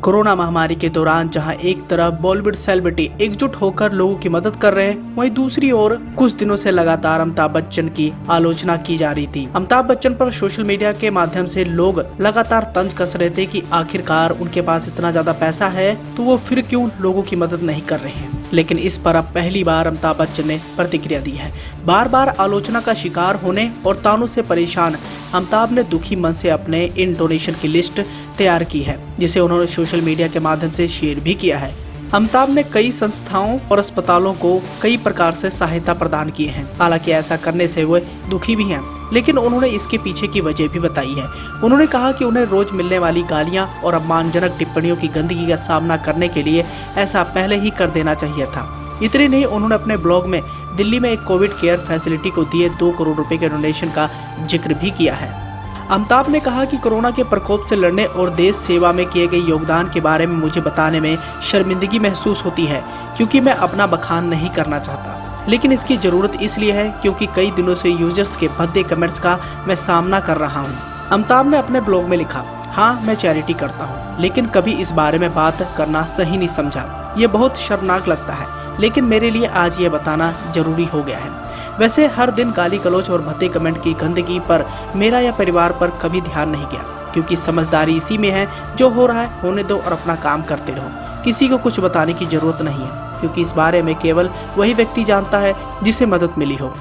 Corona महामारी के दौरान जहां एक तरफ बॉलीवुड सेलिब्रिटी एकजुट होकर लोगों की मदद कर रहे हैं, वहीं दूसरी ओर कुछ दिनों से लगातार अमिताभ बच्चन की आलोचना की जा रही थी। अमिताभ बच्चन पर सोशल मीडिया के माध्यम से लोग लगातार तंज कस रहे थे कि आखिरकार उनके पास इतना ज्यादा पैसा है तो वो फिर क्यों लोगों की मदद नहीं कर रहे हैं। लेकिन इस पर अब पहली बार अमिताभ बच्चन ने प्रतिक्रिया दी है। बार बार आलोचना का शिकार होने और तानों से परेशान अमिताभ ने दुखी मन से अपने इन डोनेशन की लिस्ट तैयार की है, जिसे उन्होंने सोशल मीडिया के माध्यम से शेयर भी किया है। अमिताभ ने कई संस्थाओं और अस्पतालों को कई प्रकार से सहायता प्रदान की है। हालांकि ऐसा करने से वे दुखी भी हैं, लेकिन उन्होंने इसके पीछे की वजह भी बताई है। उन्होंने कहा कि उन्हें रोज मिलने वाली गालियां और अपमानजनक टिप्पणियों की गंदगी का सामना करने के लिए ऐसा पहले ही कर देना चाहिए था। इतने नहीं, उन्होंने अपने ब्लॉग में दिल्ली में एक कोविड केयर फैसिलिटी को दिए 2 करोड़ रुपए के डोनेशन का जिक्र भी किया है। अमिताभ ने कहा कि कोरोना के प्रकोप से लड़ने और देश सेवा में किए गए योगदान के बारे में मुझे बताने में शर्मिंदगी महसूस होती है, क्योंकि मैं अपना बखान नहीं करना चाहता। लेकिन इसकी जरूरत इसलिए है क्योंकि कई दिनों से यूजर्स के भद्दे कमेंट्स का मैं सामना कर रहा हूँ। अमिताभ ने अपने ब्लॉग में लिखा, हाँ मैं चैरिटी करता हूँ, लेकिन कभी इस बारे में बात करना सही नहीं समझा। ये बहुत शर्मनाक लगता है, लेकिन मेरे लिए आज ये बताना जरूरी हो गया है। वैसे हर दिन गाली गलौज और भद्दे कमेंट की गंदगी पर मेरा या परिवार पर कभी ध्यान नहीं गया, क्योंकि समझदारी इसी में है, जो हो रहा है होने दो और अपना काम करते रहो। किसी को कुछ बताने की जरूरत नहीं है, क्योंकि इस बारे में केवल वही व्यक्ति जानता है जिसे मदद मिली हो।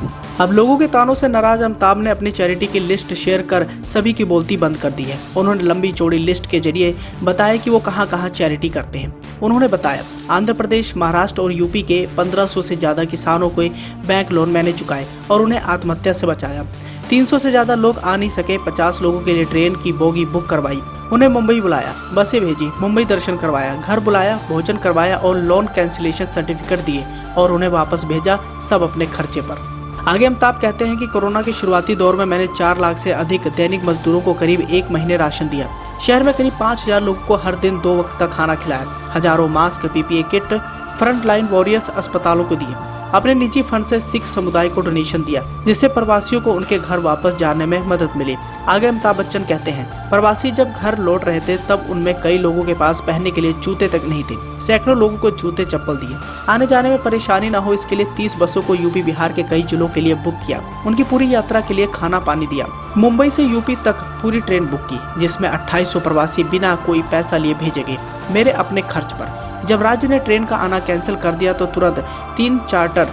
अब लोगों के तानों से नाराज अमिताभ ने अपनी चैरिटी की लिस्ट शेयर कर सभी की बोलती बंद कर दी है। उन्होंने लंबी चौड़ी लिस्ट के जरिए बताया कि वो कहां कहां चैरिटी करते हैं। उन्होंने बताया, आंध्र प्रदेश, महाराष्ट्र और यूपी के 1500 से ज्यादा किसानों को बैंक लोन मैंने चुकाए और उन्हें आत्महत्या से बचाया। 300 से ज्यादा लोग आ नहीं सके, 50 लोगों के लिए ट्रेन की बोगी बुक करवाई, उन्हें मुंबई बुलाया, बसें भेजी, मुंबई दर्शन करवाया, घर बुलाया, भोजन करवाया और लोन कैंसिलेशन सर्टिफिकेट दिए और उन्हें वापस भेजा, सब अपने खर्चे पर। आगे अमिताभ कहते हैं कि कोरोना के शुरुआती दौर में मैंने 4 लाख से अधिक दैनिक मजदूरों को करीब 1 महीने राशन दिया। शहर में करीब 5000 लोगों को हर दिन 2 वक्त का खाना खिलाया। हजारों mask, PPE kit front line warriors अस्पतालों को दिए। अपने निजी फंड से सिख समुदाय को डोनेशन दिया, जिससे प्रवासियों को उनके घर वापस जाने में मदद मिली। आगे अमिताभ बच्चन कहते हैं, प्रवासी जब घर लौट रहे थे तब उनमें कई लोगों के पास पहनने के लिए जूते तक नहीं थे। सैकड़ों लोगों को जूते चप्पल दिए। आने जाने में परेशानी न हो इसके लिए 30 बसों को यूपी बिहार के कई जिलों के लिए बुक किया। उनकी पूरी यात्रा के लिए खाना पानी दिया। मुंबई से यूपी तक पूरी ट्रेन बुक की, जिसमें 2800 प्रवासी बिना कोई पैसा लिए भेजे गए, मेरे अपने खर्च पर। जब राज्य ने ट्रेन का आना कैंसिल कर दिया तो तुरंत 3 चार्टर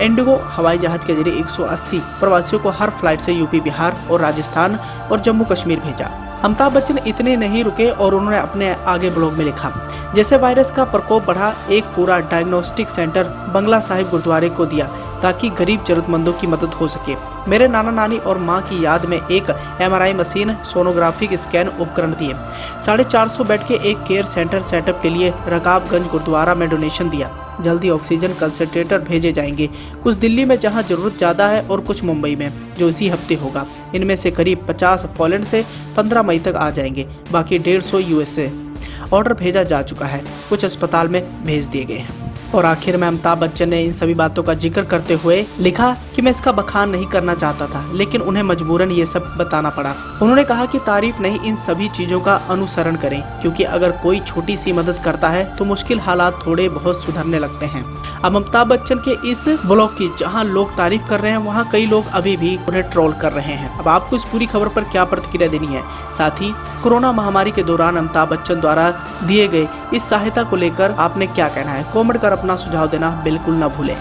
इंडिगो हवाई जहाज के जरिए 180 प्रवासियों को हर फ्लाइट से यूपी, बिहार और राजस्थान और जम्मू कश्मीर भेजा। अमिताभ बच्चन इतने नहीं रुके और उन्होंने अपने आगे ब्लॉग में लिखा, जैसे वायरस का प्रकोप बढ़ा, एक पूरा डायग्नोस्टिक सेंटर बंगला साहिब गुरुद्वारे को दिया ताकि गरीब जरूरतमंदों की मदद हो सके। मेरे नाना नानी और मां की याद में एक MRI मशीन, सोनोग्राफिक स्कैन उपकरण दिए। 450 बेड के एक केयर सेंटर सेटअप के लिए रकाबगंज गुरुद्वारा में डोनेशन दिया। जल्दी ऑक्सीजन कंसंट्रेटर भेजे जाएंगे, कुछ दिल्ली में जहां जरूरत ज़्यादा है और कुछ मुंबई में, जो इसी हफ्ते होगा। इनमें से करीब 50 पोलैंड से 15 मई तक आ जाएंगे, बाकी 150 USA। ऑर्डर भेजा जा चुका है, कुछ अस्पताल में भेज दिए गए हैं। और आखिर में अमिताभ बच्चन ने इन सभी बातों का जिक्र करते हुए लिखा कि मैं इसका बखान नहीं करना चाहता था, लेकिन उन्हें मजबूरन ये सब बताना पड़ा। उन्होंने कहा कि तारीफ नहीं, इन सभी चीजों का अनुसरण करें, क्योंकि अगर कोई छोटी सी मदद करता है तो मुश्किल हालात थोड़े बहुत सुधरने लगते हैं। अब अमिताभ बच्चन के इस ब्लॉग की जहां लोग तारीफ कर रहे हैं, वहां कई लोग अभी भी उन्हें ट्रोल कर रहे हैं। अब आपको इस पूरी खबर पर क्या प्रतिक्रिया देनी है? साथ ही कोरोना महामारी के दौरान अमिताभ बच्चन द्वारा दिए गए इस सहायता को लेकर आपने क्या कहना है? कमेंट कर अपना सुझाव देना बिल्कुल न भूलें।